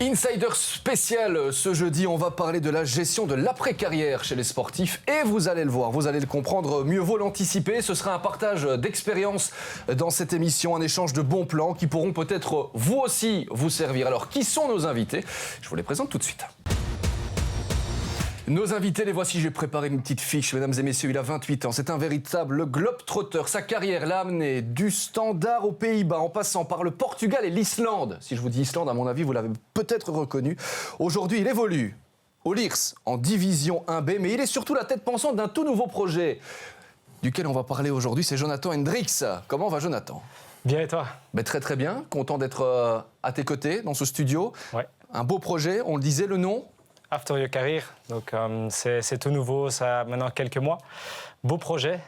Insider spécial ce jeudi, on va parler de la gestion de l'après-carrière chez les sportifs et vous allez le voir, vous allez le comprendre, mieux vaut l'anticiper. Ce sera un partage d'expériences dans cette émission, un échange de bons plans qui pourront peut-être vous aussi vous servir. Alors qui sont nos invités? Je vous les présente tout de suite. Nos invités, les voici, j'ai préparé une petite fiche. Mesdames et messieurs, il a 28 ans, c'est un véritable globe-trotter. Sa carrière l'a amené du Standard aux Pays-Bas, en passant par le Portugal et l'Islande. Si je vous dis Islande, à mon avis, vous l'avez peut-être reconnu. Aujourd'hui, il évolue au Lierse, en Division 1B, mais il est surtout la tête pensante d'un tout nouveau projet, duquel on va parler aujourd'hui, c'est Jonathan Hendricks. Comment va Jonathan? Bien et toi? Très très bien, content d'être à tes côtés dans ce studio. Ouais. Un beau projet, on le disait, le nom? After Your Career, donc c'est tout nouveau, ça a maintenant quelques mois. Beau projet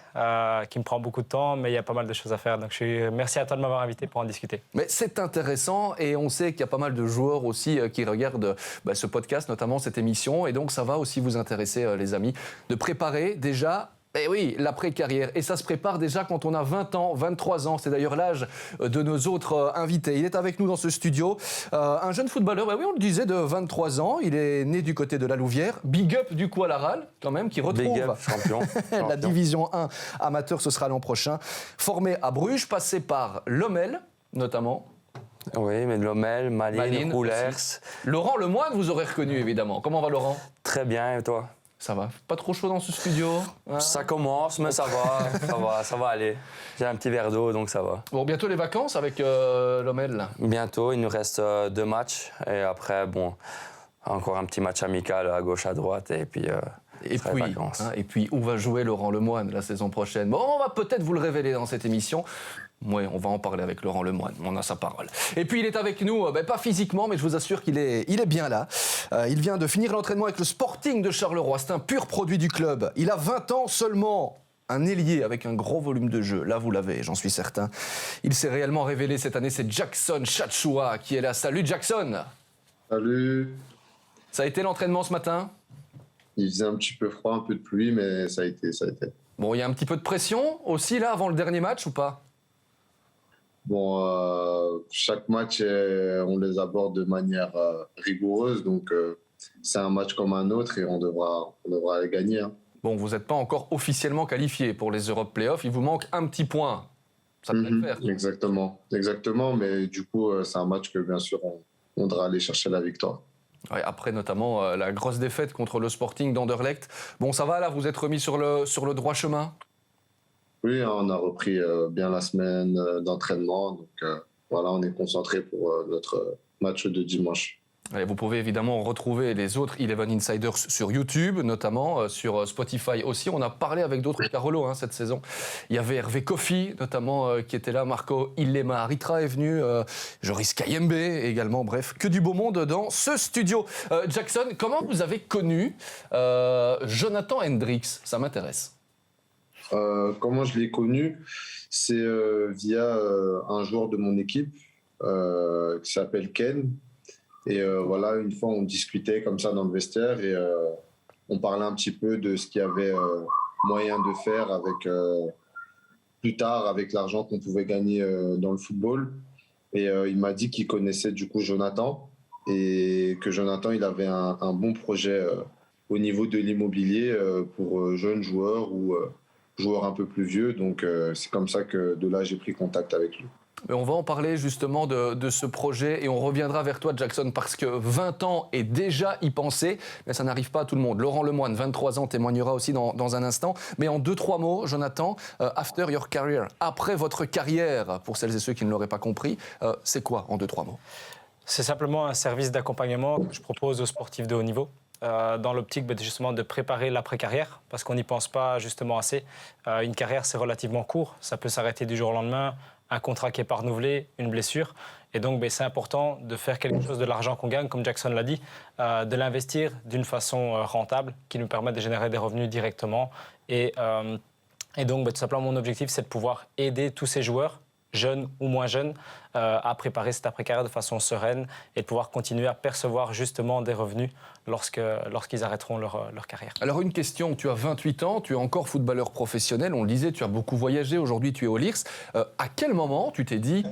qui me prend beaucoup de temps, mais il y a pas mal de choses à faire. Donc merci à toi de m'avoir invité pour en discuter. Mais c'est intéressant et on sait qu'il y a pas mal de joueurs aussi qui regardent ce podcast, notamment cette émission. Et donc ça va aussi vous intéresser, les amis, de préparer déjà... Eh oui, l'après-carrière. Et ça se prépare déjà quand on a 20 ans, 23 ans. C'est d'ailleurs l'âge de nos autres invités. Il est avec nous dans ce studio. Un jeune footballeur, oui, on le disait, de 23 ans. Il est né du côté de la Louvière. Big up du coup à l'Aral, quand même, qui retrouve Big up, champion. la Division 1 amateur, ce sera l'an prochain. Formé à Bruges, passé par Lommel, notamment. Oui, mais de Lommel, Malines, Roulers. Laurent Lemoine, vous aurez reconnu, évidemment. Comment va Laurent? Très bien, et toi? Ça va. Pas trop chaud dans ce studio, hein? Ça commence, mais ça va aller. J'ai un petit verre d'eau, donc ça va. Bon, bientôt les vacances avec Lommel, là. Bientôt, il nous reste 2 matchs. Et après, bon, encore un petit match amical à gauche, à droite. Et puis, vacances. Et puis, où va jouer Laurent Lemoine la saison prochaine? Bon, on va peut-être vous le révéler dans cette émission. Oui, on va en parler avec Laurent Lemoine, on a sa parole. Et puis il est avec nous, pas physiquement, mais je vous assure qu'il est bien là. Il vient de finir l'entraînement avec le Sporting de Charleroi, c'est un pur produit du club. Il a 20 ans seulement, un ailier avec un gros volume de jeu. Là, vous l'avez, j'en suis certain. Il s'est réellement révélé cette année, c'est Jackson Chachua qui est là. Salut Jackson. Salut. Ça a été l'entraînement ce matin? Il faisait un petit peu froid, un peu de pluie, mais ça a été. Bon, il y a un petit peu de pression aussi là avant le dernier match ou pas? Bon, chaque match, on les aborde de manière rigoureuse, donc c'est un match comme un autre et on devra les gagner. Hein. Bon, vous n'êtes pas encore officiellement qualifié pour les Europe Playoffs, il vous manque un petit point. Ça devrait le faire. Exactement, mais du coup, c'est un match que bien sûr, on devra aller chercher la victoire. Ouais, après notamment la grosse défaite contre le Sporting d'Anderlecht. Bon, ça va là, vous êtes remis sur le droit chemin? Oui, on a repris bien la semaine d'entraînement. Donc voilà, on est concentré pour notre match de dimanche. Et vous pouvez évidemment retrouver les autres Eleven Insiders sur YouTube, notamment sur Spotify aussi. On a parlé avec d'autres Carolo cette saison. Il y avait Hervé Kofi, notamment, qui était là. Marco Illema Aritra est venu. Joris Kayembe également. Bref, que du beau monde dans ce studio. Jackson, comment vous avez connu Jonathan Hendricks? Ça m'intéresse. Comment je l'ai connu? C'est via un joueur de mon équipe qui s'appelle Ken. Et voilà, une fois, on discutait comme ça dans le vestiaire et on parlait un petit peu de ce qu'il y avait moyen de faire avec, plus tard avec l'argent qu'on pouvait gagner dans le football. Et il m'a dit qu'il connaissait du coup Jonathan et que Jonathan, il avait un bon projet au niveau de l'immobilier pour jeunes joueurs ou joueur un peu plus vieux, donc c'est comme ça que de là j'ai pris contact avec lui. Mais on va en parler justement de ce projet et on reviendra vers toi Jackson parce que 20 ans et déjà y penser, mais ça n'arrive pas à tout le monde. Laurent Lemoine, 23 ans, témoignera aussi dans un instant. Mais en 2-3 mots, Jonathan, after your career, après votre carrière, pour celles et ceux qui ne l'auraient pas compris, c'est quoi en 2-3 mots? C'est simplement un service d'accompagnement que je propose aux sportifs de haut niveau. Dans l'optique justement de préparer l'après-carrière, parce qu'on n'y pense pas justement assez. Une carrière, c'est relativement court, ça peut s'arrêter du jour au lendemain, un contrat qui n'est pas renouvelé, une blessure. Et donc, c'est important de faire quelque chose de l'argent qu'on gagne, comme Jackson l'a dit, de l'investir d'une façon rentable, qui nous permet de générer des revenus directement. Et donc, tout simplement, mon objectif, c'est de pouvoir aider tous ces joueurs, jeunes ou moins jeunes, à préparer cette après-carrière de façon sereine et de pouvoir continuer à percevoir justement des revenus lorsqu'ils arrêteront leur carrière. Alors une question, tu as 28 ans, tu es encore footballeur professionnel, on le disait, tu as beaucoup voyagé, aujourd'hui tu es au Lierse. À quel moment tu t'es dit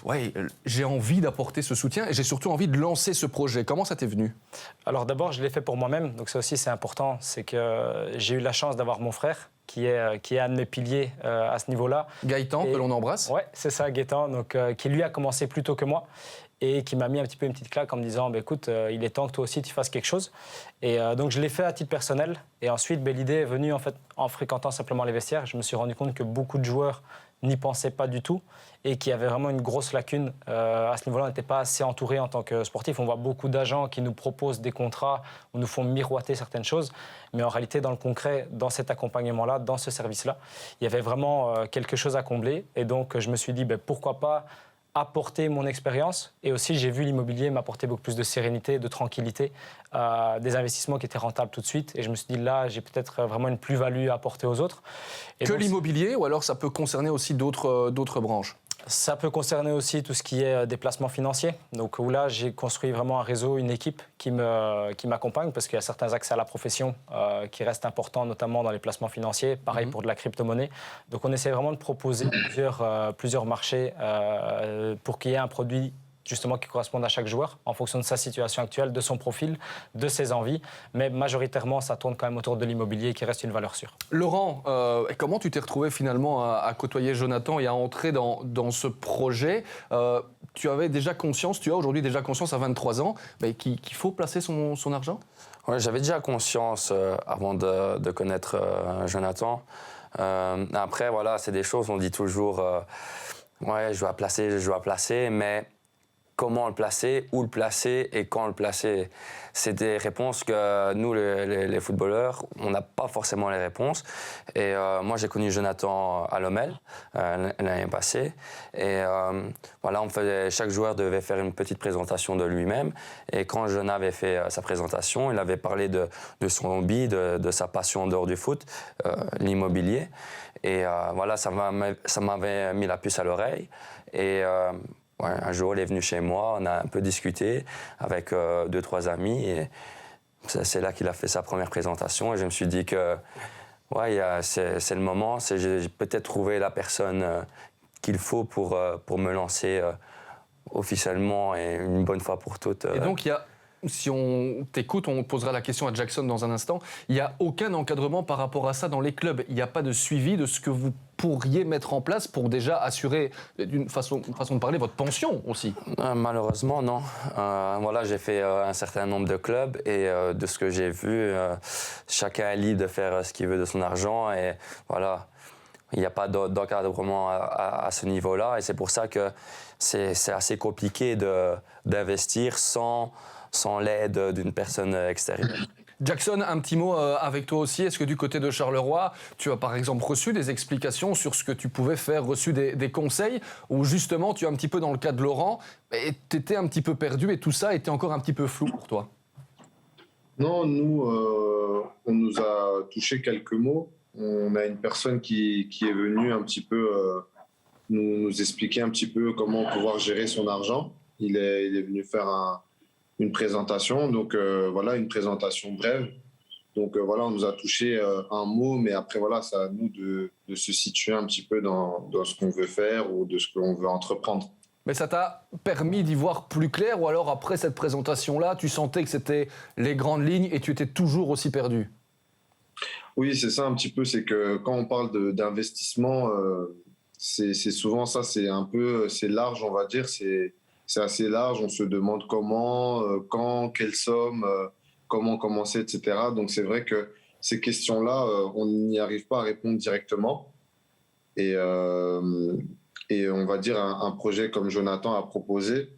Ouais, j'ai envie d'apporter ce soutien et j'ai surtout envie de lancer ce projet. Comment ça t'est venu? Alors d'abord, je l'ai fait pour moi-même, donc ça aussi c'est important, c'est que j'ai eu la chance d'avoir mon frère qui est un de mes piliers à ce niveau-là. Gaëtan, que l'on embrasse. Ouais, c'est ça, Gaëtan, donc, qui lui a commencé plus tôt que moi et qui m'a mis un petit peu une petite claque en me disant écoute, il est temps que toi aussi tu fasses quelque chose. Et donc je l'ai fait à titre personnel et ensuite l'idée est venue en fait en fréquentant simplement les vestiaires. Je me suis rendu compte que beaucoup de joueurs n'y pensaient pas du tout et qu'il y avait vraiment une grosse lacune. À ce niveau-là, on n'était pas assez entouré en tant que sportif. On voit beaucoup d'agents qui nous proposent des contrats ou nous font miroiter certaines choses. Mais en réalité, dans le concret, dans cet accompagnement-là, dans ce service-là, il y avait vraiment quelque chose à combler. Et donc, je me suis dit, pourquoi pas apporter mon expérience. Et aussi, j'ai vu l'immobilier m'apporter beaucoup plus de sérénité, de tranquillité, des investissements qui étaient rentables tout de suite. Et je me suis dit, là, j'ai peut-être vraiment une plus-value à apporter aux autres. Et que donc, l'immobilier ou alors ça peut concerner aussi d'autres branches? Ça peut concerner aussi tout ce qui est des placements financiers. Donc où là, j'ai construit vraiment un réseau, une équipe qui m'accompagne parce qu'il y a certains accès à la profession qui restent importants, notamment dans les placements financiers. Pareil pour de la crypto-monnaie. Donc on essaie vraiment de proposer plusieurs marchés pour qu'il y ait un produit justement qui correspondent à chaque joueur en fonction de sa situation actuelle, de son profil, de ses envies. Mais majoritairement, ça tourne quand même autour de l'immobilier qui reste une valeur sûre. Laurent, comment tu t'es retrouvé finalement à côtoyer Jonathan et à entrer dans ce projet? Tu avais déjà conscience, tu as aujourd'hui déjà conscience à 23 ans, qu'il faut placer son argent? Ouais, j'avais déjà conscience avant de connaître Jonathan. Après, voilà, c'est des choses, on dit toujours, ouais, je dois placer, mais comment le placer, où le placer et quand le placer. C'est des réponses que nous, les footballeurs, on n'a pas forcément les réponses. Et moi, j'ai connu Jonathan à Lommel l'année passée. Et voilà, chaque joueur devait faire une petite présentation de lui-même. Et quand Jonathan avait fait sa présentation, il avait parlé de son hobby, de sa passion en dehors du foot, l'immobilier. Et voilà, ça m'avait mis la puce à l'oreille. Et ouais, un jour, il est venu chez moi, on a un peu discuté avec 2-3 amis et c'est là qu'il a fait sa première présentation et je me suis dit que ouais, c'est le moment, j'ai peut-être trouvé la personne qu'il faut pour me lancer officiellement et une bonne fois pour toutes. Et donc, si on t'écoute, on posera la question à Jackson dans un instant, il n'y a aucun encadrement par rapport à ça dans les clubs. Il n'y a pas de suivi de ce que vous pourriez mettre en place pour déjà assurer, d'une façon de parler, votre pension aussi. Malheureusement, non. Voilà, j'ai fait un certain nombre de clubs et de ce que j'ai vu, chacun est libre de faire ce qu'il veut de son argent et voilà. Il n'y a pas d'encadrement à ce niveau-là et c'est pour ça que c'est assez compliqué d'investir sans l'aide d'une personne extérieure. Jackson, un petit mot avec toi aussi. Est-ce que du côté de Charleroi, tu as par exemple reçu des explications sur ce que tu pouvais faire, reçu des conseils, ou justement tu es un petit peu dans le cas de Laurent, et tu étais un petit peu perdu et tout ça était encore un petit peu flou pour toi? Non, nous, on nous a touché quelques mots. On a une personne qui est venue un petit peu nous expliquer un petit peu comment pouvoir gérer son argent. Il est venu faire une présentation, donc voilà, une présentation brève. Donc voilà, on nous a touché un mot, mais après voilà, c'est à nous de se situer un petit peu dans ce qu'on veut faire ou de ce qu'on veut entreprendre. Mais ça t'a permis d'y voir plus clair, ou alors après cette présentation-là, tu sentais que c'était les grandes lignes et tu étais toujours aussi perdu? Oui, c'est ça un petit peu, c'est que quand on parle d'investissement, c'est souvent ça, c'est large, on va dire, c'est assez large, on se demande comment, quand, quelle somme, comment commencer, etc. Donc c'est vrai que ces questions-là, on n'y arrive pas à répondre directement. Et on va dire un projet comme Jonathan a proposé,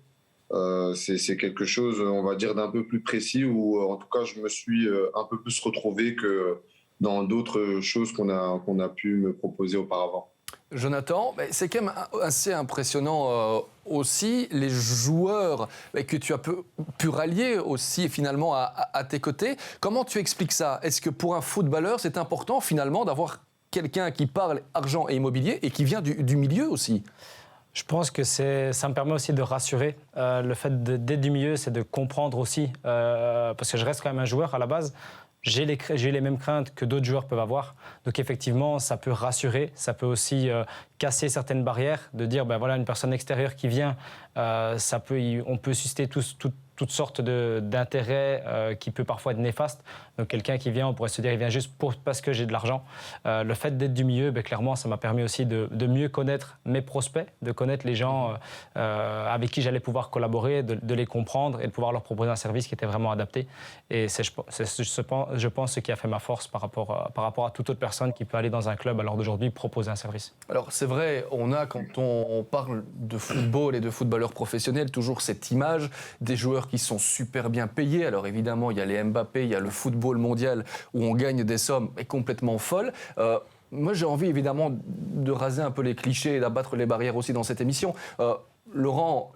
c'est quelque chose, on va dire, d'un peu plus précis, où en tout cas je me suis un peu plus retrouvé que dans d'autres choses qu'on a pu me proposer auparavant. Jonathan, c'est quand même assez impressionnant aussi, les joueurs que tu as pu rallier aussi finalement à tes côtés. Comment tu expliques ça? Est-ce que pour un footballeur, c'est important finalement d'avoir quelqu'un qui parle argent et immobilier et qui vient du milieu aussi? Je pense que ça me permet aussi de rassurer. Le fait d'être du milieu, c'est de comprendre aussi, parce que je reste quand même un joueur à la base. j'ai les mêmes craintes que d'autres joueurs peuvent avoir. Donc effectivement, ça peut rassurer, ça peut aussi casser certaines barrières, de dire, ben voilà, une personne extérieure qui vient, on peut susciter toutes sortes d'intérêts qui peut parfois être néfastes. Donc quelqu'un qui vient, on pourrait se dire, il vient juste parce que j'ai de l'argent. Le fait d'être du milieu, clairement, ça m'a permis aussi de mieux connaître mes prospects, de connaître les gens avec qui j'allais pouvoir collaborer, de les comprendre et de pouvoir leur proposer un service qui était vraiment adapté. Et c'est, je pense, ce qui a fait ma force par rapport à toute autre personne qui peut aller dans un club à l'heure d'aujourd'hui proposer un service. Alors c'est vrai, quand on parle de football et de footballeurs professionnels, toujours cette image des joueurs qui sont super bien payés. Alors évidemment, il y a les Mbappé, il y a le football mondial où on gagne des sommes complètement folles. Moi, j'ai envie évidemment de raser un peu les clichés et d'abattre les barrières aussi dans cette émission. Laurent,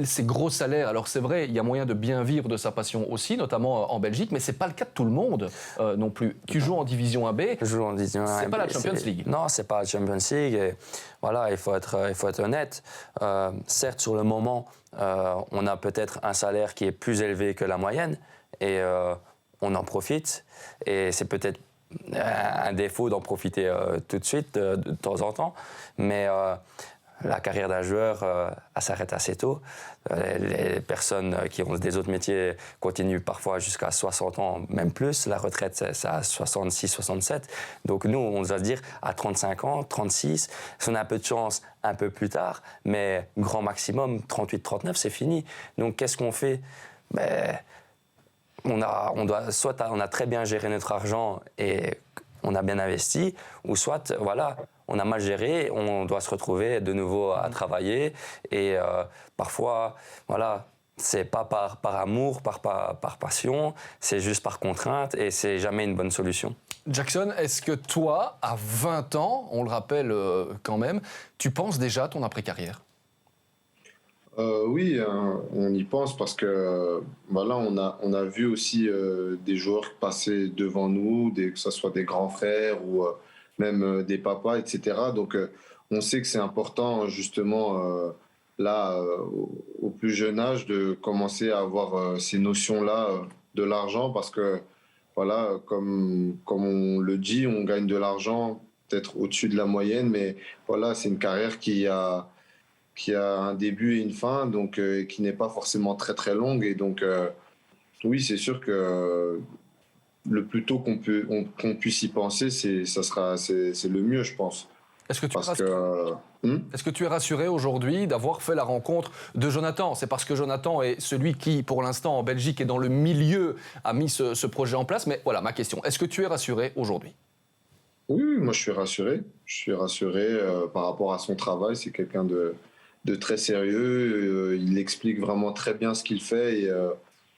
ces gros salaires, alors c'est vrai, il y a moyen de bien vivre de sa passion aussi, notamment en Belgique, mais c'est pas le cas de tout le monde non plus. Tu joues en division AB, Je joue en division AB. C'est pas la Champions League. Non, c'est pas la Champions League. Et voilà, il faut être honnête. Certes, sur le moment, on a peut-être un salaire qui est plus élevé que la moyenne, et on en profite. Et c'est peut-être un défaut d'en profiter tout de suite, de temps en temps, mais la carrière d'un joueur, elle s'arrête assez tôt. Les personnes qui ont des autres métiers continuent parfois jusqu'à 60 ans, même plus. La retraite, c'est à 66, 67. Donc nous, on va se dire à 35 ans, 36, si on a un peu de chance, un peu plus tard, mais grand maximum, 38, 39, c'est fini. Donc qu'est-ce qu'on fait? On a très bien géré notre argent et on a bien investi, ou soit, voilà, on a mal géré, on doit se retrouver de nouveau à travailler. Et parfois, voilà, c'est pas par amour, par passion, c'est juste par contrainte et c'est jamais une bonne solution. Jackson, est-ce que toi, à 20 ans, on le rappelle quand même, tu penses déjà à ton après-carrière ? Oui, on y pense parce que voilà, on a vu aussi des joueurs passer devant nous, que ce soit des grands frères ou même des papas, etc. Donc on sait que c'est important justement au plus jeune âge de commencer à avoir ces notions-là de l'argent parce que voilà, comme on le dit, on gagne de l'argent peut-être au-dessus de la moyenne, mais voilà, c'est une carrière qui a un début et une fin, donc qui n'est pas forcément très très longue. Et donc, oui, c'est sûr que le plus tôt qu'on puisse y penser, c'est le mieux, je pense. Est-ce que tu es rassuré aujourd'hui d'avoir fait la rencontre de Jonathan ? C'est parce que Jonathan est celui qui, pour l'instant, en Belgique, est dans le milieu, a mis ce projet en place. Mais voilà ma question. Est-ce que tu es rassuré aujourd'hui ? Oui, moi je suis rassuré. Je suis rassuré par rapport à son travail. C'est quelqu'un de très sérieux, il explique vraiment très bien ce qu'il fait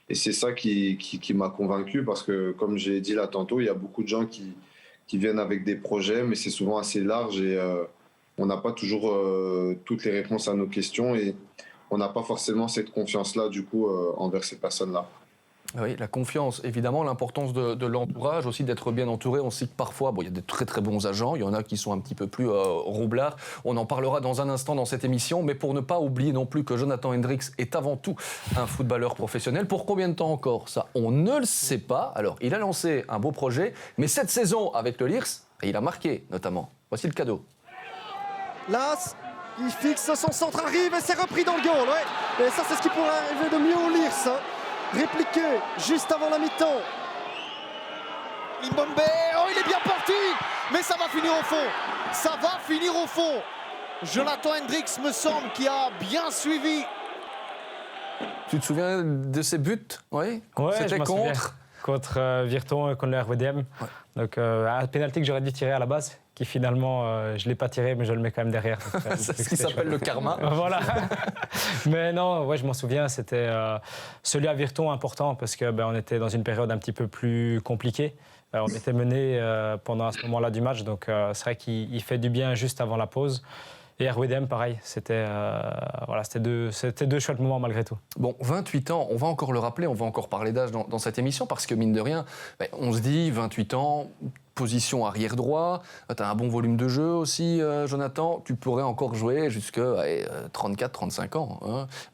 et c'est ça qui m'a convaincu parce que comme j'ai dit là tantôt, il y a beaucoup de gens qui viennent avec des projets mais c'est souvent assez large et on n'a pas toujours toutes les réponses à nos questions et on n'a pas forcément cette confiance-là du coup envers ces personnes-là. Oui, la confiance, évidemment, l'importance de l'entourage, aussi d'être bien entouré. On sait que parfois, il y a des très très bons agents, il y en a qui sont un petit peu plus roublards. On en parlera dans un instant dans cette émission, mais pour ne pas oublier non plus que Jonathan Hendricks est avant tout un footballeur professionnel. Pour combien de temps encore ? Ça, on ne le sait pas. Alors, il a lancé un beau projet, mais cette saison avec le Lierse, il a marqué notamment. Voici le cadeau. Las, il fixe son centre, arrive et c'est repris dans le goal. Ouais. Et ça, c'est ce qui pourrait arriver de mieux au Lierse. Répliqué juste avant la mi-temps. Limbombe, il est bien parti, mais ça va finir au fond. Ça va finir au fond. Jonathan Hendricks, me semble, qui a bien suivi. Tu te souviens de ces buts ? Oui, c'était contre Virton et contre le RWDM. Ouais. Donc un pénalty que j'aurais dû tirer à la base, qui finalement, je ne l'ai pas tiré, mais je le mets quand même derrière. C'est ce qui s'appelle le karma. Voilà. Mais non, ouais, je m'en souviens, c'était celui à Virton important parce qu'on était dans une période un petit peu plus compliquée. On était mené pendant ce moment-là du match, donc c'est vrai qu'il fait du bien juste avant la pause. Et RWDM, pareil, c'était deux chouettes moments malgré tout. Bon, 28 ans, on va encore le rappeler, on va encore parler d'âge dans cette émission, parce que mine de rien, on se dit, 28 ans, position arrière droit, tu as un bon volume de jeu aussi, Jonathan, tu pourrais encore jouer jusqu'à 34-35 ans.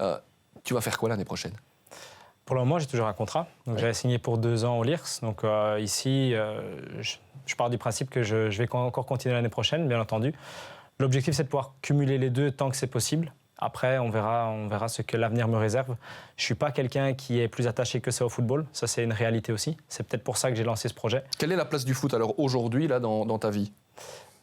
Hein. Tu vas faire quoi l'année prochaine ? Pour le moment, j'ai toujours un contrat. Donc, j'avais signé pour 2 ans au LIRS. Donc, ici, je pars du principe que je vais encore continuer l'année prochaine, bien entendu. L'objectif, c'est de pouvoir cumuler les deux tant que c'est possible. Après, on verra ce que l'avenir me réserve. Je ne suis pas quelqu'un qui est plus attaché que ça au football. Ça, c'est une réalité aussi. C'est peut-être pour ça que j'ai lancé ce projet. Quelle est la place du foot alors aujourd'hui là dans ta vie?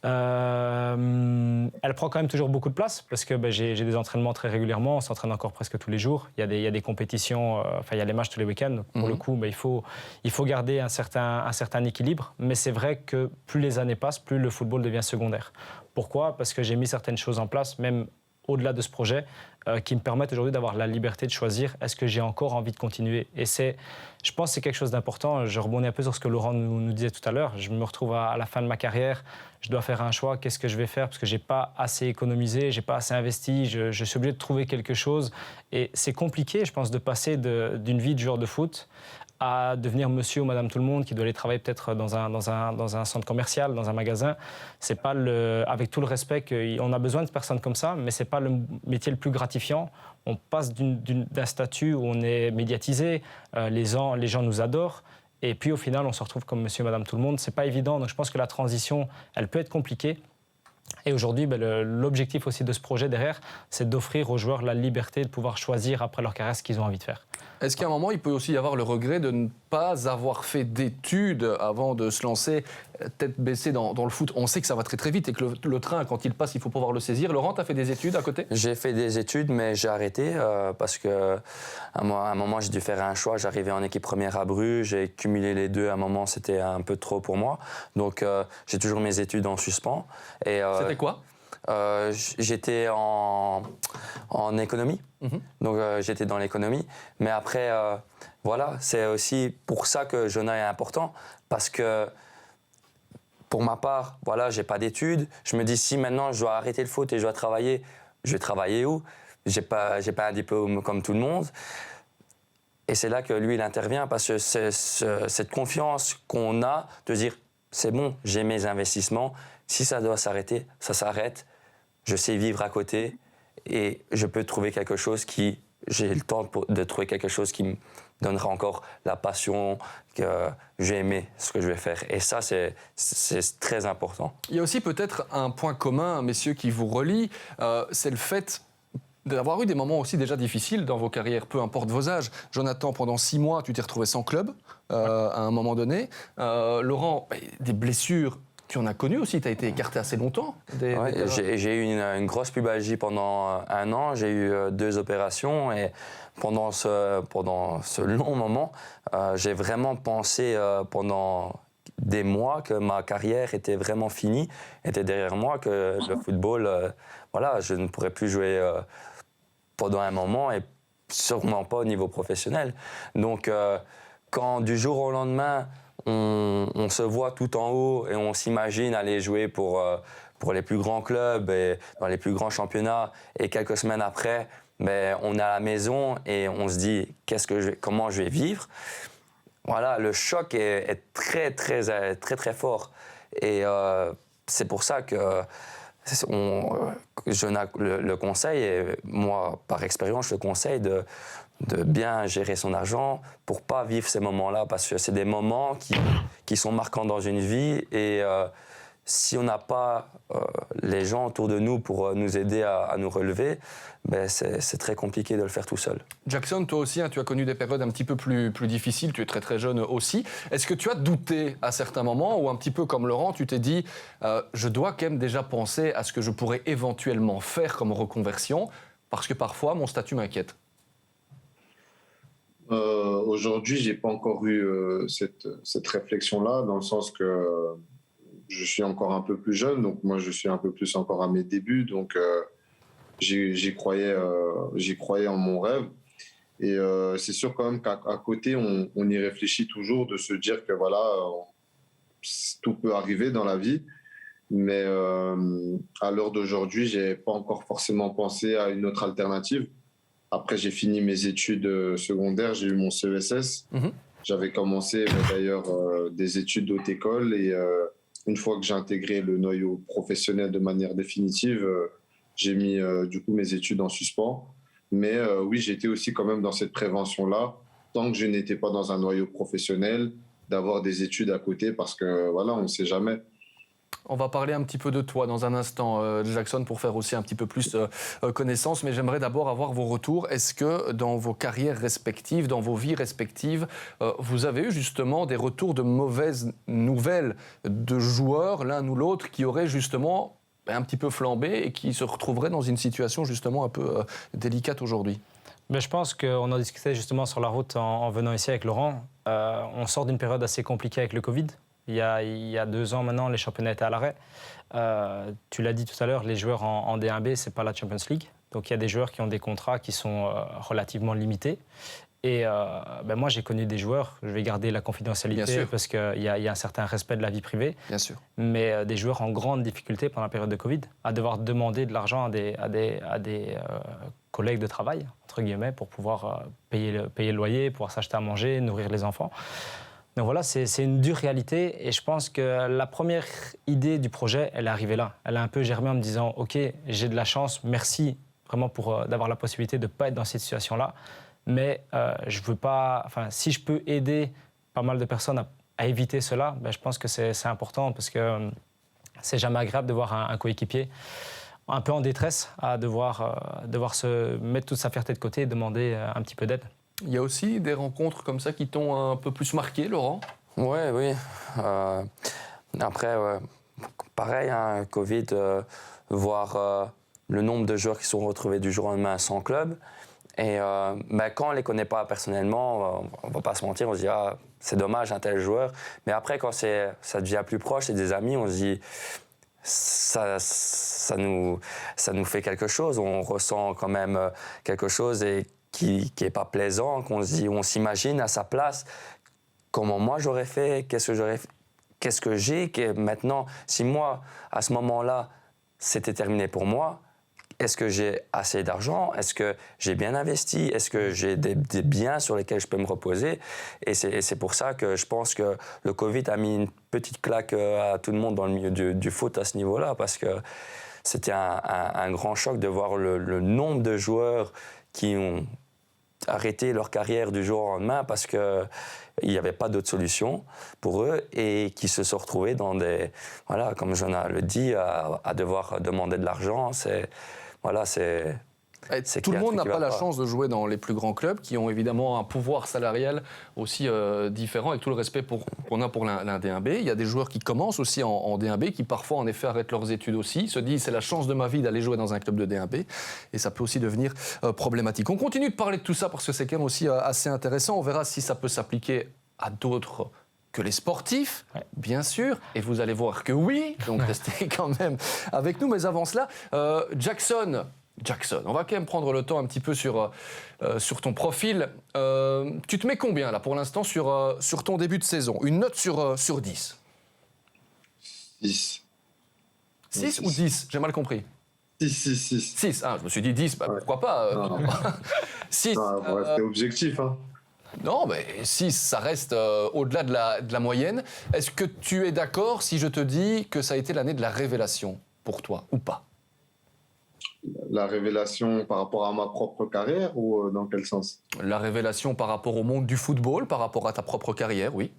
Elle prend quand même toujours beaucoup de place parce que j'ai des entraînements très régulièrement. On s'entraîne encore presque tous les jours. Il y a des compétitions, il y a les matchs tous les week-ends. Donc pour le coup, il faut garder un certain équilibre. Mais c'est vrai que plus les années passent, plus le football devient secondaire. Pourquoi ? Parce que j'ai mis certaines choses en place, même au-delà de ce projet, qui me permettent aujourd'hui d'avoir la liberté de choisir est-ce que j'ai encore envie de continuer. Et je pense que c'est quelque chose d'important. Je rebondis un peu sur ce que Laurent nous disait tout à l'heure. Je me retrouve à la fin de ma carrière. Je dois faire un choix. Qu'est-ce que je vais faire ? Parce que je n'ai pas assez économisé, je n'ai pas assez investi. Je suis obligé de trouver quelque chose. Et c'est compliqué, je pense, de passer d'une vie de joueur de foot à devenir monsieur ou madame tout le monde qui doit aller travailler peut-être dans un centre commercial, dans un magasin. C'est pas avec tout le respect qu'on a besoin de personnes comme ça, mais c'est pas le métier le plus gratifiant. On passe d'un statut où on est médiatisé, les gens nous adorent, et puis au final on se retrouve comme monsieur et madame tout le monde. C'est pas évident, donc je pense que la transition, elle peut être compliquée. Et aujourd'hui, l'objectif aussi de ce projet derrière, c'est d'offrir aux joueurs la liberté de pouvoir choisir après leur carrière ce qu'ils ont envie de faire. Est-ce qu'à un moment, il peut aussi y avoir le regret de ne pas avoir fait d'études avant de se lancer tête baissée dans le foot? On sait que ça va très très vite et que le train, quand il passe, il faut pouvoir le saisir. Laurent, tu as fait des études à côté? J'ai fait des études, mais j'ai arrêté parce qu'à un moment, j'ai dû faire un choix. J'arrivais en équipe première à Bruges, j'ai cumulé les deux. À un moment, c'était un peu trop pour moi. Donc, j'ai toujours mes études en suspens. C'était quoi? J'étais en économie, donc j'étais dans l'économie. Mais après, voilà, c'est aussi pour ça que Jonah est important, parce que pour ma part, voilà, j'ai pas d'études. Je me dis, si maintenant je dois arrêter le foot et je dois travailler, je vais travailler où? J'ai pas un diplôme comme tout le monde. Et c'est là que lui, il intervient, parce que c'est cette confiance qu'on a de dire, c'est bon, j'ai mes investissements. Si ça doit s'arrêter, ça s'arrête. Je sais vivre à côté et je peux trouver quelque chose j'ai le temps de trouver quelque chose qui me donnera encore la passion, que j'ai aimé ce que je vais faire. Et ça, c'est très important. Il y a aussi peut-être un point commun, messieurs, qui vous relie, c'est le fait d'avoir eu des moments aussi déjà difficiles dans vos carrières, peu importe vos âges. Jonathan, pendant 6 mois, tu t'es retrouvé sans club à un moment donné. Laurent, des blessures. Tu en as connu aussi, tu as été écarté assez longtemps. J'ai eu une grosse pubalgie pendant 1 an, j'ai eu 2 opérations et pendant ce long moment, j'ai vraiment pensé pendant des mois que ma carrière était vraiment finie, était derrière moi, que le football, voilà, je ne pourrais plus jouer pendant un moment et sûrement pas au niveau professionnel. Donc quand du jour au lendemain, on se voit tout en haut et on s'imagine aller jouer pour les plus grands clubs et dans les plus grands championnats. Et quelques semaines après, on est à la maison et on se dit comment je vais vivre. Voilà, le choc est très, très, très, très, très fort. Et c'est pour ça que je le conseille, et moi, par expérience, je le conseille de bien gérer son argent pour pas vivre ces moments-là, parce que c'est des moments qui sont marquants dans une vie et si on n'a pas les gens autour de nous pour nous aider à nous relever, c'est très compliqué de le faire tout seul. Jackson, toi aussi, tu as connu des périodes un petit peu plus difficiles, tu es très très jeune aussi. Est-ce que tu as douté à certains moments ou un petit peu comme Laurent, tu t'es dit je dois quand même déjà penser à ce que je pourrais éventuellement faire comme reconversion parce que parfois mon statut m'inquiète? Aujourd'hui, j'ai pas encore eu cette réflexion-là, dans le sens que je suis encore un peu plus jeune, donc moi je suis un peu plus encore à mes débuts, donc j'y croyais en mon rêve. Et c'est sûr quand même qu'à côté, on y réfléchit toujours, de se dire que voilà, tout peut arriver dans la vie. Mais à l'heure d'aujourd'hui, j'ai pas encore forcément pensé à une autre alternative. Après, j'ai fini mes études secondaires, j'ai eu mon CESS. J'avais commencé d'ailleurs des études d'haute école et une fois que j'ai intégré le noyau professionnel de manière définitive, j'ai mis du coup mes études en suspens. Mais oui, j'étais aussi quand même dans cette prévention-là tant que je n'étais pas dans un noyau professionnel, d'avoir des études à côté parce que voilà, on ne sait jamais. On va parler un petit peu de toi dans un instant, Jackson, pour faire aussi un petit peu plus connaissance. Mais j'aimerais d'abord avoir vos retours. Est-ce que dans vos carrières respectives, dans vos vies respectives, vous avez eu justement des retours de mauvaises nouvelles de joueurs, l'un ou l'autre, qui auraient justement un petit peu flambé et qui se retrouveraient dans une situation justement un peu délicate aujourd'hui? Mais je pense qu'on en discutait justement sur la route en venant ici avec Laurent. On sort d'une période assez compliquée avec le Covid. Il y a 2 ans maintenant, les championnats étaient à l'arrêt. Tu l'as dit tout à l'heure, les joueurs en D1B, ce n'est pas la Champions League. Donc il y a des joueurs qui ont des contrats qui sont relativement limités. Et moi, j'ai connu des joueurs, je vais garder la confidentialité parce qu'il y a un certain respect de la vie privée. Bien sûr. Mais des joueurs en grande difficulté pendant la période de Covid, à devoir demander de l'argent à des collègues de travail, entre guillemets, pour pouvoir payer le loyer, pouvoir s'acheter à manger, nourrir les enfants. Donc voilà, c'est une dure réalité et je pense que la première idée du projet, elle est arrivée là. Elle a un peu germé en me disant « Ok, j'ai de la chance, merci vraiment d'avoir la possibilité de ne pas être dans cette situation-là. Mais je veux pas, enfin, si je peux aider pas mal de personnes à éviter cela, je pense que c'est important parce que c'est jamais agréable de voir un coéquipier un peu en détresse à devoir se mettre toute sa fierté de côté et demander un petit peu d'aide. Il y a aussi des rencontres comme ça qui t'ont un peu plus marqué, Laurent? Oui. Après, pareil, hein, Covid, voir le nombre de joueurs qui sont retrouvés du jour au lendemain sans club. Et quand on ne les connaît pas personnellement, on ne va pas se mentir, on se dit ah, c'est dommage un tel joueur. Mais après, quand ça devient plus proche, c'est des amis, on se dit ça nous fait quelque chose. On ressent quand même quelque chose et qui n'est pas plaisant, on s'imagine à sa place comment moi j'aurais fait, qu'est-ce que j'ai, maintenant, si moi, à ce moment-là, c'était terminé pour moi, est-ce que j'ai assez d'argent? Est-ce que j'ai bien investi? Est-ce que j'ai des biens sur lesquels je peux me reposer? Et c'est pour ça que je pense que le Covid a mis une petite claque à tout le monde dans le milieu du foot à ce niveau-là, parce que c'était un grand choc de voir le nombre de joueurs qui ont arrêté leur carrière du jour au lendemain parce qu'il n'y avait pas d'autre solution pour eux et qui se sont retrouvés dans des... Voilà, comme Jonah le dit, à devoir demander de l'argent. Tout le monde n'a pas la chance de jouer dans les plus grands clubs qui ont évidemment un pouvoir salarial aussi différent, avec tout le respect qu'on a pour l'un D1B. Il y a des joueurs qui commencent aussi en D1B, qui parfois en effet arrêtent leurs études aussi, se disent c'est la chance de ma vie d'aller jouer dans un club de D1B, et ça peut aussi devenir problématique. On continue de parler de tout ça parce que c'est quand même aussi assez intéressant. On verra si ça peut s'appliquer à d'autres que les sportifs, bien sûr, et vous allez voir que oui, donc restez quand même avec nous. Mais avant cela, Jackson, on va quand même prendre le temps un petit peu sur ton profil. Tu te mets combien là pour l'instant sur ton début de saison? Une note sur 10? 10. 6 ou 10? J'ai mal compris. 6. 6, ah, je me suis dit 10, pourquoi pas Non. 6. C'était objectif, hein. Non, mais 6, ça reste au-delà de la moyenne. Est-ce que tu es d'accord si je te dis que ça a été l'année de la révélation pour toi, ou pas? La révélation par rapport à ma propre carrière ou dans quel sens? La révélation par rapport au monde du football, par rapport à ta propre carrière, oui.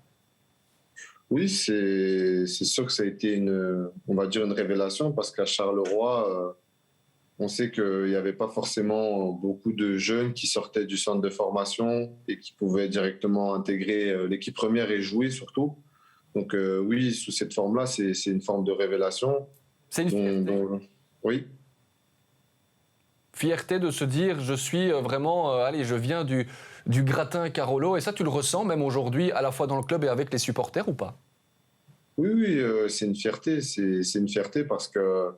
Oui, c'est sûr que ça a été on va dire une révélation parce qu'à Charleroi, on sait qu'il n'y avait pas forcément beaucoup de jeunes qui sortaient du centre de formation et qui pouvaient directement intégrer l'équipe première et jouer surtout. Donc oui, sous cette forme-là, c'est une forme de révélation. C'est une fierté. Oui. Fierté de se dire, je suis vraiment, je viens du gratin Carolo, et ça tu le ressens même aujourd'hui, à la fois dans le club et avec les supporters ou pas? Oui, c'est une fierté. C'est une fierté parce que,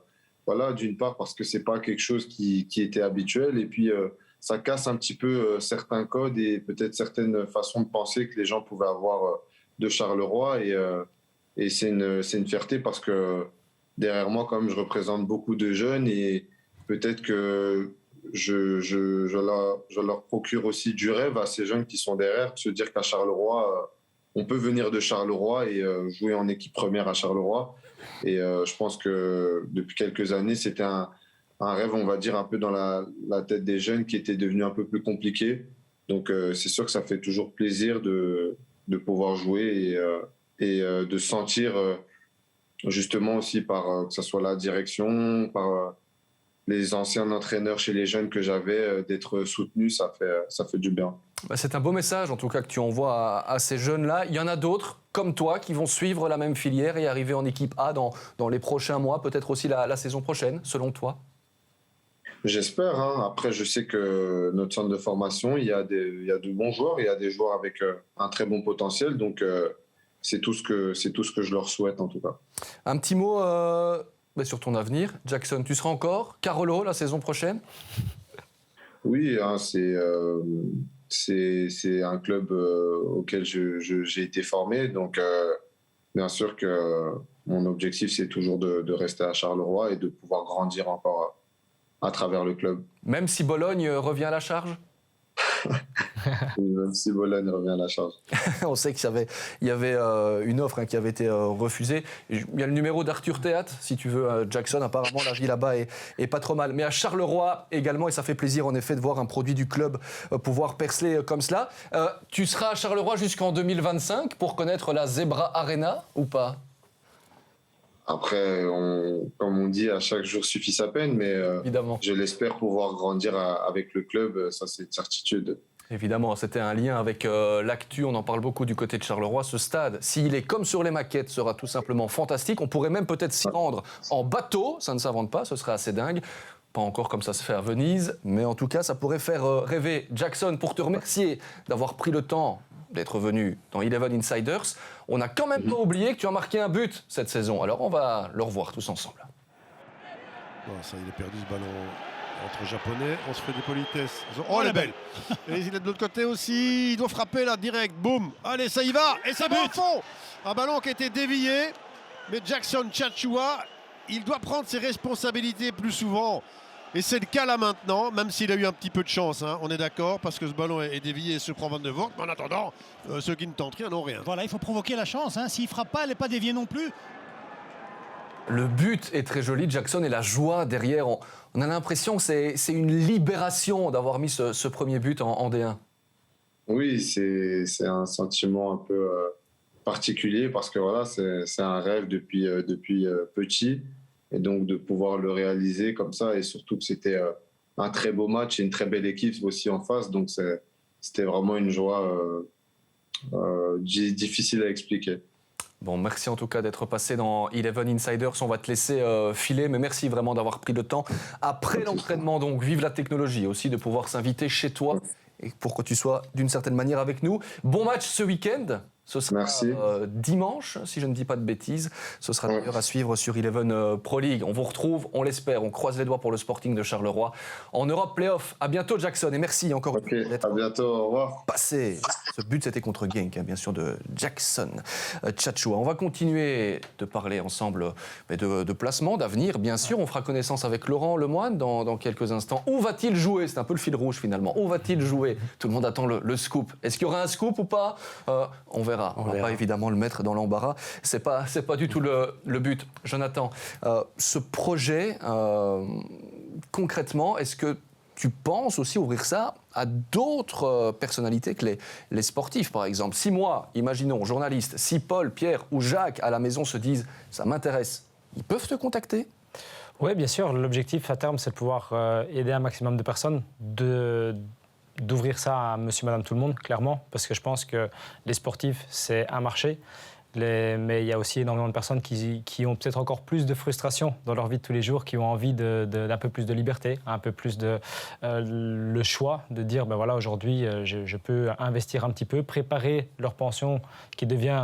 voilà, d'une part parce que c'est pas quelque chose qui était habituel, et puis ça casse un petit peu certains codes et peut-être certaines façons de penser que les gens pouvaient avoir de Charleroi, et c'est une fierté parce que derrière moi, quand même, je représente beaucoup de jeunes et peut-être que je leur procure aussi du rêve à ces jeunes qui sont derrière, de se dire qu'à Charleroi, on peut venir de Charleroi et jouer en équipe première à Charleroi. Et je pense que depuis quelques années, c'était un rêve, on va dire, un peu dans la tête des jeunes qui était devenu un peu plus compliqué. Donc, c'est sûr que ça fait toujours plaisir de pouvoir jouer et de sentir, justement aussi par que ce soit la direction, par les anciens entraîneurs chez les jeunes que j'avais, d'être soutenu, ça fait du bien. C'est un beau message, en tout cas, que tu envoies à ces jeunes-là. Il y en a d'autres, comme toi, qui vont suivre la même filière et arriver en équipe A dans les prochains mois, peut-être aussi la saison prochaine, selon toi? J'espère. Après, je sais que notre centre de formation, il y a de bons joueurs, il y a des joueurs avec un très bon potentiel. Donc, c'est tout ce que je leur souhaite, en tout cas. Un petit mot sur ton avenir. Jackson, tu seras encore Carolo la saison prochaine? Oui, c'est un club auquel j'ai été formé. Donc, bien sûr que mon objectif, c'est toujours de rester à Charleroi et de pouvoir grandir encore à travers le club. Même si Bologne revient à la charge? Même si Bologne revient à la charge. On sait qu'il y avait une offre qui avait été refusée. Il y a le numéro d'Arthur Théâtre, si tu veux, Jackson. Apparemment, la vie là-bas est pas trop mal. Mais à Charleroi également, et ça fait plaisir en effet de voir un produit du club pouvoir perceler comme cela. Tu seras à Charleroi jusqu'en 2025 pour connaître la Zebra Arena ou pas? Après, comme on dit, à chaque jour suffit sa peine, mais Évidemment. je l'espère pouvoir grandir avec le club, ça c'est une certitude. Évidemment, c'était un lien avec l'actu, on en parle beaucoup du côté de Charleroi. Ce stade, s'il est comme sur les maquettes, sera tout simplement fantastique. On pourrait même peut-être s'y rendre en bateau, ça ne s'invente pas, ce serait assez dingue. Pas encore comme ça se fait à Venise, mais en tout cas, ça pourrait faire rêver. Jackson, pour te remercier d'avoir pris le temps d'être venu dans Eleven Insiders, on n'a quand même pas oublié que tu as marqué un but cette saison. Alors on va le revoir tous ensemble. Bon, ça, il a perdu ce ballon entre Japonais. On se fait des politesses. Oh, elle est belle. Et il est de l'autre côté aussi. Il doit frapper là, direct. Boum. Allez, ça y va. Et ça va au fond. Un ballon qui a été dévié. Mais Jackson Tchatchoua, il doit prendre ses responsabilités plus souvent. Et c'est le cas là maintenant, même s'il a eu un petit peu de chance, hein, on est d'accord, parce que ce ballon est dévié et se prend 22 volts. Mais en attendant, ceux qui ne tentent rien n'ont rien. Voilà, il faut provoquer la chance. Hein. S'il ne frappe pas, elle n'est pas déviée non plus. Le but est très joli, Jackson, et la joie derrière. On a l'impression que c'est une libération d'avoir mis ce premier but en D1. Oui, c'est un sentiment un peu particulier parce que voilà, c'est un rêve depuis petit. Et donc de pouvoir le réaliser comme ça, et surtout que c'était un très beau match et une très belle équipe aussi en face. Donc c'était vraiment une joie difficile à expliquer. Bon, merci en tout cas d'être passé dans Eleven Insiders. On va te laisser filer, mais merci vraiment d'avoir pris le temps. Après l'entraînement, donc, vive la technologie aussi, de pouvoir s'inviter chez toi et pour que tu sois d'une certaine manière avec nous. Bon match ce week-end. Ce sera dimanche, si je ne dis pas de bêtises. Ce sera d'ailleurs à suivre sur Eleven Pro League. On vous retrouve, on l'espère, on croise les doigts pour le Sporting de Charleroi en Europe Playoff. À bientôt Jackson et merci encore d'être à bientôt, au revoir. Passé. Ce but c'était contre Genk, bien sûr, de Jackson Tchatchoua. On va continuer de parler ensemble de placement, d'avenir. Bien sûr, on fera connaissance avec Laurent Lemoine dans quelques instants. Où va-t-il jouer? C'est un peu le fil rouge finalement. Où va-t-il jouer? Tout le monde attend le scoop. Est-ce qu'il y aura un scoop ou pas? On verra. On va pas évidemment le mettre dans l'embarras. C'est pas du tout le but. Jonathan, ce projet, concrètement, est-ce que tu penses aussi ouvrir ça à d'autres personnalités que les sportifs, par exemple? Si moi, imaginons, journaliste, si Paul, Pierre ou Jacques à la maison se disent « ça m'intéresse », ils peuvent te contacter? Oui, bien sûr. L'objectif à terme, c'est de pouvoir aider un maximum de personnes, d'ouvrir ça à monsieur, madame, tout le monde, clairement, parce que je pense que les sportifs, c'est un marché, mais il y a aussi énormément de personnes qui ont peut-être encore plus de frustration dans leur vie de tous les jours, qui ont envie d'un peu plus de liberté, un peu plus le choix de dire, ben voilà, aujourd'hui, je peux investir un petit peu, préparer leur pension qui devient,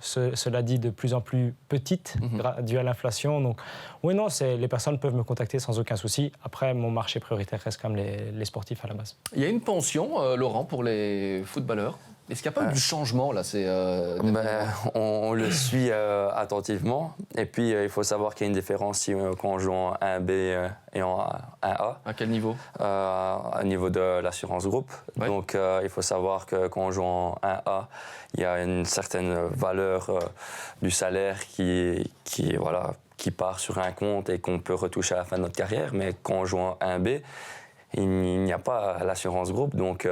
cela dit, de plus en plus petite, dû à l'inflation. Donc, oui, non, les personnes peuvent me contacter sans aucun souci. Après, mon marché prioritaire reste quand même les sportifs à la base. Il y a une pension, Laurent, pour les footballeurs. Est-ce qu'il n'y a pas eu du changement là? On le suit attentivement. Et puis, il faut savoir qu'il y a une différence quand on joue en 1B et en 1A. À quel niveau? Au niveau de l'assurance groupe. Ouais. Donc, il faut savoir que quand on joue en 1A, il y a une certaine valeur du salaire qui part sur un compte et qu'on peut retoucher à la fin de notre carrière. Mais quand on joue en 1B, il n'y a pas l'assurance groupe, donc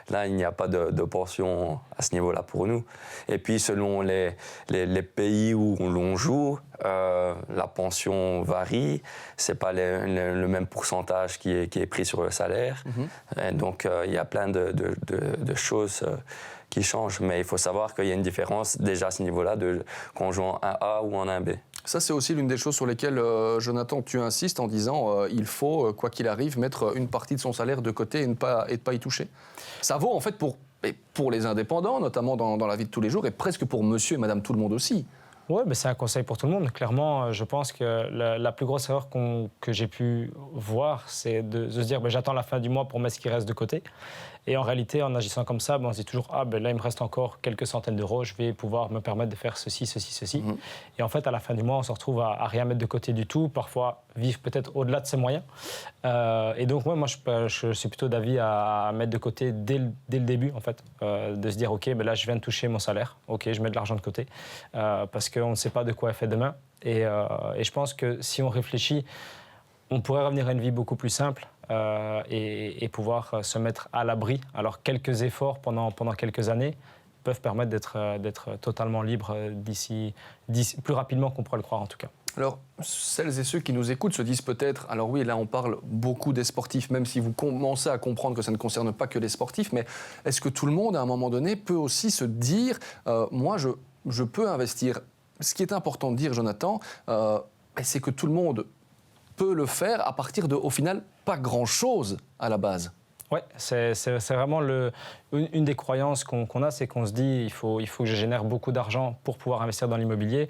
là, il n'y a pas de pension à ce niveau-là pour nous. Et puis, selon les pays où l'on joue, la pension varie. Ce n'est pas le même pourcentage qui est pris sur le salaire. Et donc, il y a plein de choses qui changent. Mais il faut savoir qu'il y a une différence déjà à ce niveau-là qu'on joue en 1A ou en 1B. Ça, c'est aussi l'une des choses sur lesquelles, Jonathan, tu insistes en disant il faut, quoi qu'il arrive, mettre une partie de son salaire de côté et ne pas y toucher. Ça vaut en fait pour les indépendants, notamment dans la vie de tous les jours, et presque pour monsieur et madame tout le monde aussi. Oui, mais c'est un conseil pour tout le monde. Clairement, je pense que la plus grosse erreur que j'ai pu voir, c'est de se dire j'attends la fin du mois pour mettre ce qui reste de côté. Et en réalité, en agissant comme ça, on se dit toujours là, il me reste encore quelques centaines d'euros, je vais pouvoir me permettre de faire ceci. Et en fait, à la fin du mois, on se retrouve à rien mettre de côté du tout, parfois vivre peut-être au-delà de ses moyens. Et donc, moi, je suis plutôt d'avis à mettre de côté dès le début, en fait, de se dire, OK, là, je viens de toucher mon salaire, OK, je mets de l'argent de côté, parce qu'on ne sait pas de quoi est fait demain. Et je pense que si on réfléchit, on pourrait revenir à une vie beaucoup plus simple et pouvoir se mettre à l'abri. Alors, quelques efforts pendant quelques années peuvent permettre d'être totalement libre d'ici plus rapidement qu'on pourrait le croire, en tout cas. Alors, celles et ceux qui nous écoutent se disent peut-être, alors oui, là on parle beaucoup des sportifs, même si vous commencez à comprendre que ça ne concerne pas que les sportifs, mais est-ce que tout le monde, à un moment donné, peut aussi se dire, moi je peux investir. Ce qui est important de dire, Jonathan, c'est que tout le monde peut le faire à partir de, au final, pas grand-chose à la base. Oui, c'est vraiment une des croyances qu'on a, c'est qu'on se dit il faut que je génère beaucoup d'argent pour pouvoir investir dans l'immobilier.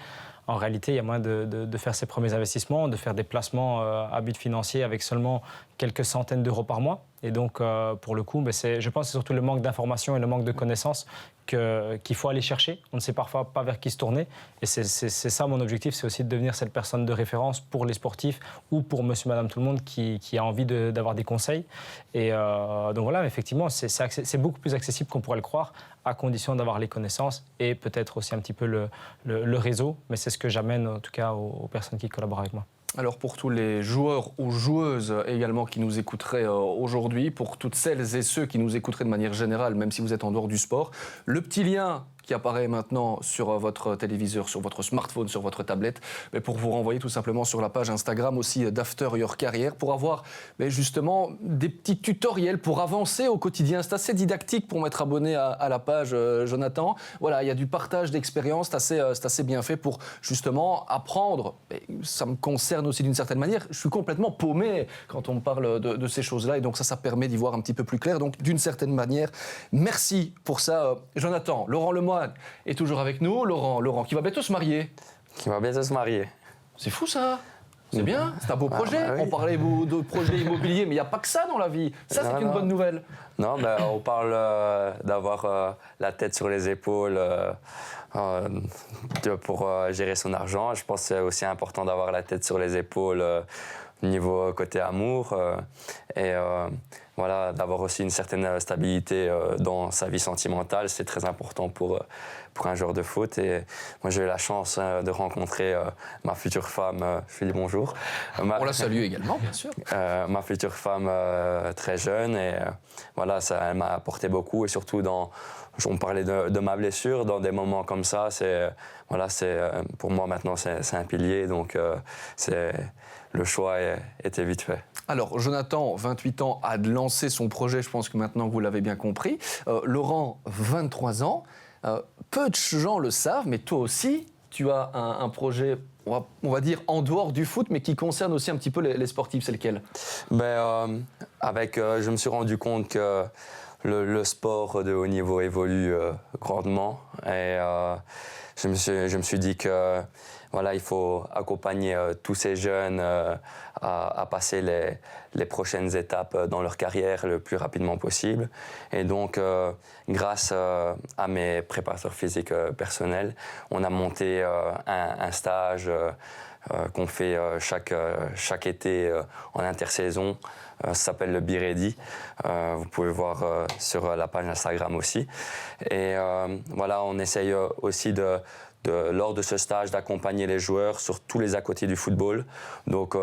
En réalité, il y a moyen de faire ses premiers investissements, de faire des placements à but financier avec seulement quelques centaines d'euros par mois. Et donc, pour le coup, je pense que c'est surtout le manque d'informations et le manque de connaissances qu'il faut aller chercher. On ne sait parfois pas vers qui se tourner. Et c'est ça mon objectif, c'est aussi de devenir cette personne de référence pour les sportifs ou pour monsieur, madame, tout le monde qui a envie d'avoir des conseils. Et donc voilà, effectivement, c'est beaucoup plus accessible qu'on pourrait le croire, à condition d'avoir les connaissances et peut-être aussi un petit peu le réseau. Mais c'est ce que j'amène en tout cas aux personnes qui collaborent avec moi. Alors pour tous les joueurs ou joueuses également qui nous écouteraient aujourd'hui, pour toutes celles et ceux qui nous écouteraient de manière générale, même si vous êtes en dehors du sport, le petit lien qui apparaît maintenant sur votre téléviseur, sur votre smartphone, sur votre tablette, mais pour vous renvoyer tout simplement sur la page Instagram aussi d'After Your Career pour avoir justement des petits tutoriels pour avancer au quotidien. C'est assez didactique pour m'être abonné à la page, Jonathan. Voilà, il y a du partage d'expérience, c'est assez bien fait pour justement apprendre. Et ça me concerne aussi d'une certaine manière. Je suis complètement paumé quand on me parle de ces choses-là et donc ça permet d'y voir un petit peu plus clair. Donc d'une certaine manière, merci pour ça, Jonathan. Laurent Lemoine est toujours avec nous. Laurent, qui va bientôt se marier. Qui va bientôt se marier. C'est fou ça. C'est bien, c'est un beau projet. Oui. On parlait de projets immobiliers, mais il n'y a pas que ça dans la vie. Ça, c'est une bonne nouvelle. Non, on parle d'avoir la tête sur les épaules pour gérer son argent. Je pense que c'est aussi important d'avoir la tête sur les épaules niveau côté amour et voilà, d'avoir aussi une certaine stabilité dans sa vie sentimentale. C'est très important pour un joueur de foot. Et moi, j'ai eu la chance de rencontrer ma future femme. Je lui dis bonjour. On la salue également, bien sûr. Ma future femme très jeune. Et voilà, elle m'a apporté beaucoup. Et surtout, on parlait de ma blessure. Dans des moments comme ça, pour moi, maintenant, c'est un pilier. Donc, le choix était vite fait. Alors, Jonathan, 28 ans, a lancé son projet, je pense que maintenant vous l'avez bien compris. Laurent, 23 ans. Peu de gens le savent, mais toi aussi, tu as un projet, on va dire, en dehors du foot, mais qui concerne aussi un petit peu les sportifs. C'est lequel ? Je me suis rendu compte que le sport de haut niveau évolue grandement. Et je me suis dit que voilà, il faut accompagner tous ces jeunes à passer les prochaines étapes dans leur carrière le plus rapidement possible. Et donc, grâce à mes préparateurs physiques personnels, on a monté un stage qu'on fait chaque été en intersaison. Ça s'appelle le Be Ready. Vous pouvez voir sur la page Instagram aussi. Et voilà, on essaye aussi lors de ce stage d'accompagner les joueurs sur tous les à côté du football. Donc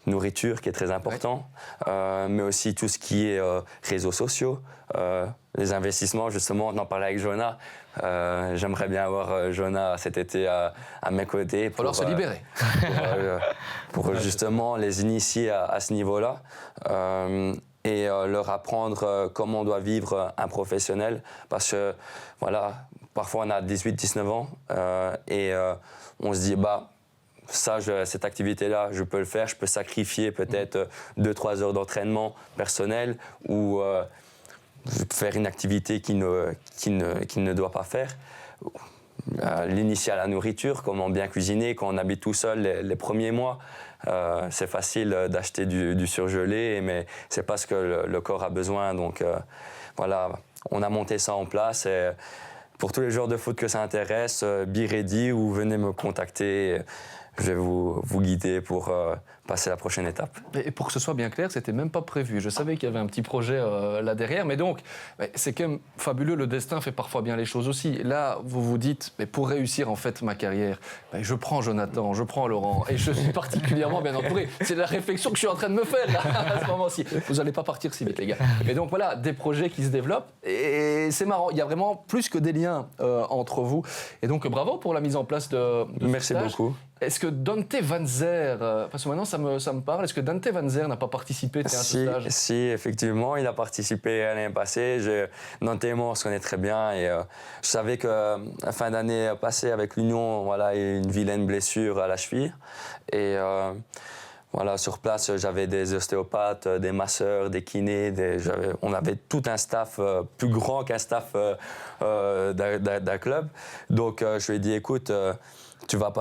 nourriture qui est très important, mais aussi tout ce qui est réseaux sociaux, les investissements. Justement, on en parlait avec Jonah. J'aimerais bien avoir Jonah cet été à mes côtés. Il va falloir se libérer. Pour justement les initier à ce niveau-là. Et leur apprendre comment on doit vivre un professionnel. Parce que, voilà, parfois on a 18-19 ans et on se dit, cette activité-là, je peux le faire, je peux sacrifier peut-être 2-3 heures d'entraînement personnel ou faire une activité qu'il ne doit pas faire. L'initier à la nourriture, comment bien cuisiner quand on habite tout seul les premiers mois. C'est facile d'acheter du surgelé, mais c'est pas ce que le corps a besoin. Donc voilà, on a monté ça en place. Et pour tous les joueurs de foot que ça intéresse, be ready ou venez me contacter. Je vais vous guider pour passer à la prochaine étape. Et pour que ce soit bien clair, c'était même pas prévu. Je savais qu'il y avait un petit projet là derrière, mais donc c'est quand même fabuleux. Le destin fait parfois bien les choses aussi. Là, vous vous dites, mais pour réussir en fait ma carrière, je prends Jonathan, je prends Laurent, et je suis particulièrement bien entouré. C'est la réflexion que je suis en train de me faire là, à ce moment-ci. Vous n'allez pas partir si vite, les gars. Et donc voilà, des projets qui se développent, et c'est marrant. Il y a vraiment plus que des liens entre vous. Et donc bravo pour la mise en place de Merci ce stage. beaucoup. Est-ce que Dante Van Zer, parce que maintenant ça me parle, est-ce que Dante Van Zer n'a pas participé à ce stage ? Si, effectivement, il a participé l'année passée. Dante et moi, on se connaît très bien et je savais que la fin d'année passée avec l'Union, voilà, il y a eu une vilaine blessure à la cheville. Et voilà, sur place, j'avais des ostéopathes, des masseurs, des kinés. On avait tout un staff plus grand qu'un staff d'un club. Donc je lui ai dit, écoute, tu vas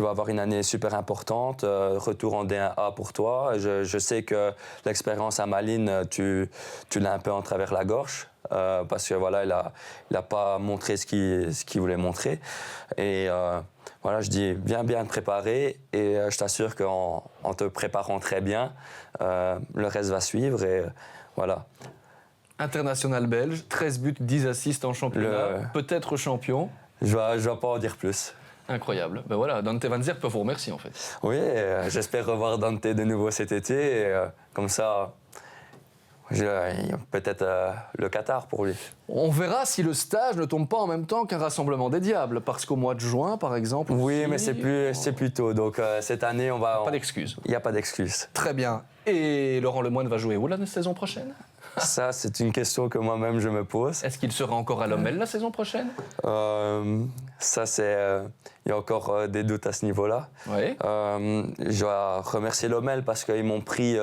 avoir une année super importante, retour en D1A pour toi. Je sais que l'expérience à Malines, tu l'as un peu en travers la gorge, parce que voilà, il a pas montré ce qu'il voulait montrer. Et voilà, je dis, viens bien te préparer et je t'assure qu'en te préparant très bien, le reste va suivre et voilà. International belge, 13 buts, 10 assists en championnat, peut-être champion. Je vais pas en dire plus. Incroyable. Ben voilà, Dante Van Zer peut vous remercier en fait. Oui, j'espère revoir Dante de nouveau cet été. Et, comme ça, peut-être le Qatar pour lui. On verra si le stage ne tombe pas en même temps qu'un rassemblement des diables, parce qu'au mois de juin, par exemple... Oui, mais c'est plus tôt. Donc cette année, on va... Pas d'excuses. Il n'y a pas d'excuses. Très bien. Et Laurent Lemoine va jouer où la saison prochaine ? Ça, c'est une question que moi-même je me pose. Est-ce qu'il sera encore à l'OML la saison prochaine ? Ça, il y a encore des doutes à ce niveau-là. Oui. Je dois remercier l'OML parce qu'ils m'ont pris,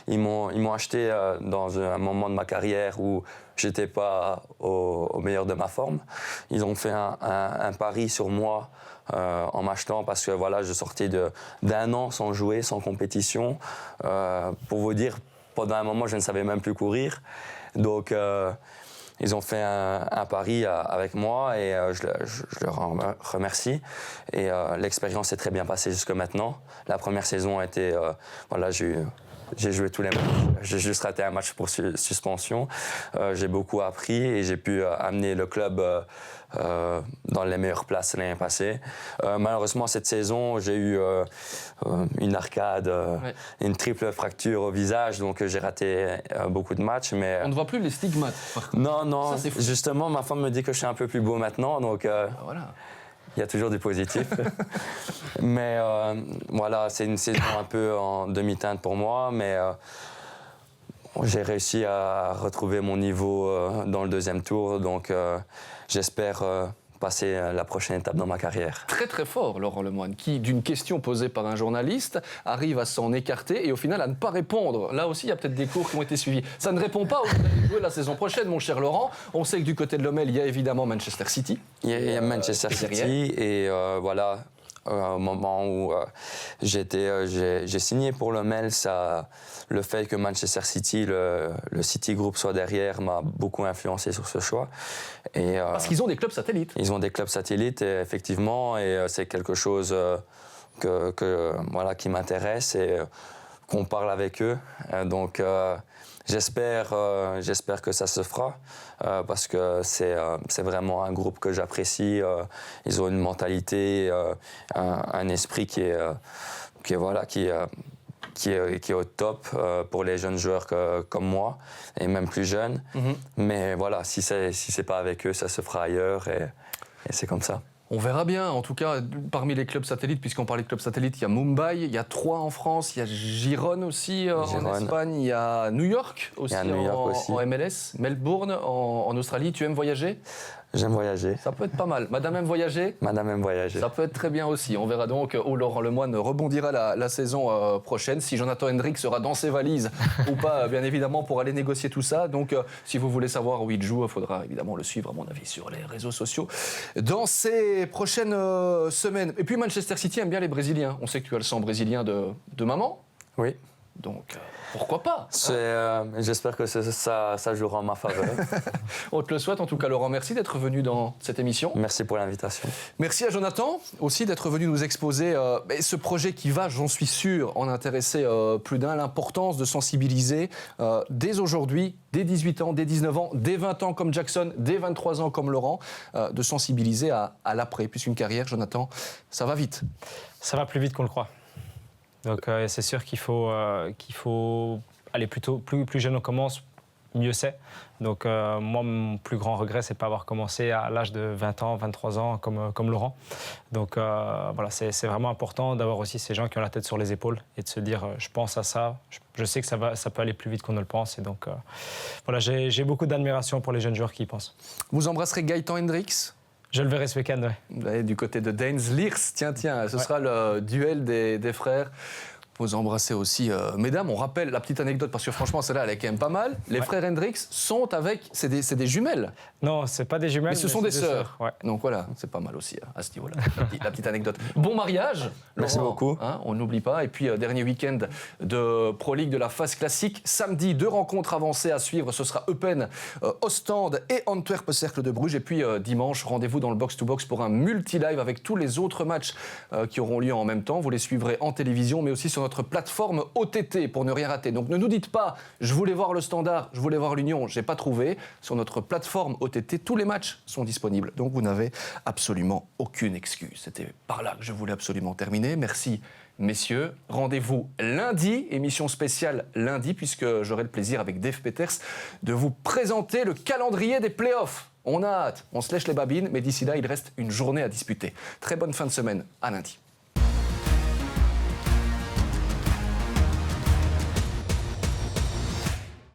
ils m'ont acheté dans un moment de ma carrière où j'étais pas au meilleur de ma forme. Ils ont fait un pari sur moi en m'achetant parce que voilà, je sortais d'un an sans jouer, sans compétition. Pour vous dire, pendant un moment, je ne savais même plus courir. Donc, ils ont fait un pari avec moi et je leur en remercie. Et l'expérience s'est très bien passée jusque maintenant. La première saison a été... voilà, j'ai joué tous les matchs. J'ai juste raté un match pour suspension. J'ai beaucoup appris et j'ai pu amener le club dans les meilleures places l'année passée. Malheureusement, cette saison, j'ai eu une arcade, une triple fracture au visage, donc j'ai raté beaucoup de matchs. Mais on ne voit plus les stigmates, par contre. Non, ça, justement, ma femme me dit que je suis un peu plus beau maintenant, donc voilà. Il y a toujours du positif. Mais voilà, c'est une saison un peu en demi-teinte pour moi, mais j'ai réussi à retrouver mon niveau dans le deuxième tour, donc j'espère passer la prochaine étape dans ma carrière. Très très fort, Laurent Lemoine, qui, d'une question posée par un journaliste, arrive à s'en écarter et au final à ne pas répondre. Là aussi, il y a peut-être des cours qui ont été suivis. Ça ne répond pas où vous allez jouer la saison prochaine, mon cher Laurent. On sait que du côté de l'OML, il y a évidemment Manchester City. Il y a Manchester City et voilà, au moment où j'ai signé pour l'OML, le fait que Manchester City, le City Group soit derrière m'a beaucoup influencé sur ce choix. Et, parce qu'ils ont des clubs satellites. Ils ont des clubs satellites, effectivement, et c'est quelque chose voilà, qui m'intéresse et qu'on parle avec eux. Donc j'espère que ça se fera parce que c'est vraiment un groupe que j'apprécie. Ils ont une mentalité, un esprit qui est qui est au top pour les jeunes joueurs comme moi, et même plus jeunes. Mais voilà, si c'est pas avec eux, ça se fera ailleurs, et c'est comme ça. On verra bien. En tout cas, parmi les clubs satellites, puisqu'on parlait de clubs satellites, il y a Mumbai, il y a Troyes en France, il y a Gijón aussi en Espagne, il y a New York aussi, en MLS, Melbourne en Australie. Tu aimes voyager ? J'aime voyager. Ça peut être pas mal. Madame aime voyager ? Madame aime voyager. Ça peut être très bien aussi. On verra donc où Laurent Lemoine rebondira la saison prochaine. Si Jonathan Hendrick sera dans ses valises ou pas, bien évidemment, pour aller négocier tout ça. Donc, si vous voulez savoir où il joue, il faudra évidemment le suivre, à mon avis, sur les réseaux sociaux dans ces prochaines semaines. Et puis, Manchester City aime bien les Brésiliens. On sait que tu as le sang brésilien de maman. Oui. Donc, pourquoi pas ? J'espère que ça jouera en ma faveur. On te le souhaite. En tout cas, Laurent, merci d'être venu dans cette émission. Merci pour l'invitation. Merci à Jonathan aussi d'être venu nous exposer ce projet qui va, j'en suis sûr, en intéresser plus d'un. L'importance de sensibiliser dès aujourd'hui, dès 18 ans, dès 19 ans, dès 20 ans comme Jackson, dès 23 ans comme Laurent, de sensibiliser à l'après. Puisqu'une carrière, Jonathan, ça va vite. Ça va plus vite qu'on le croit. Donc c'est sûr qu'il faut aller plus jeune on commence, mieux c'est. Donc moi, mon plus grand regret, c'est de ne pas avoir commencé à l'âge de 20 ans, 23 ans comme Laurent. Donc voilà, c'est vraiment important d'avoir aussi ces gens qui ont la tête sur les épaules et de se dire je pense à ça, je sais que ça peut aller plus vite qu'on ne le pense. Et donc voilà, j'ai beaucoup d'admiration pour les jeunes joueurs qui y pensent. Vous embrasserez Gaëtan Hendricks ? Je le verrai ce week-end, oui. Du côté de Daines Liers, tiens, ce sera le duel des frères. Vous embrassez aussi, mesdames, on rappelle la petite anecdote, parce que franchement, celle-là, elle est quand même pas mal. Les frères Hendricks sont avec, c'est des jumelles. Non, c'est pas des jumelles, mais ce sont des sœurs. Ouais. Donc voilà, c'est pas mal aussi à ce niveau-là, la petite anecdote. Bon mariage, merci Laurent, beaucoup. On n'oublie pas. Et puis, dernier week-end de Pro League de la phase classique. Samedi, 2 rencontres avancées à suivre. Ce sera Eupen, Ostende et Antwerp Cercle de Bruges. Et puis, dimanche, rendez-vous dans le box-to-box pour un multi-live avec tous les autres matchs qui auront lieu en même temps. Vous les suivrez en télévision, mais aussi sur notre plateforme OTT pour ne rien rater. Donc ne nous dites pas je voulais voir le Standard, je voulais voir l'Union, j'ai pas trouvé. Sur notre plateforme OTT, tous les matchs sont disponibles. Donc vous n'avez absolument aucune excuse. C'était par là que je voulais absolument terminer. Merci messieurs. Rendez-vous lundi, émission spéciale lundi, puisque j'aurai le plaisir avec Dave Peters de vous présenter le calendrier des playoffs. On a hâte, on se lèche les babines, mais d'ici là, il reste une journée à disputer. Très bonne fin de semaine, à lundi.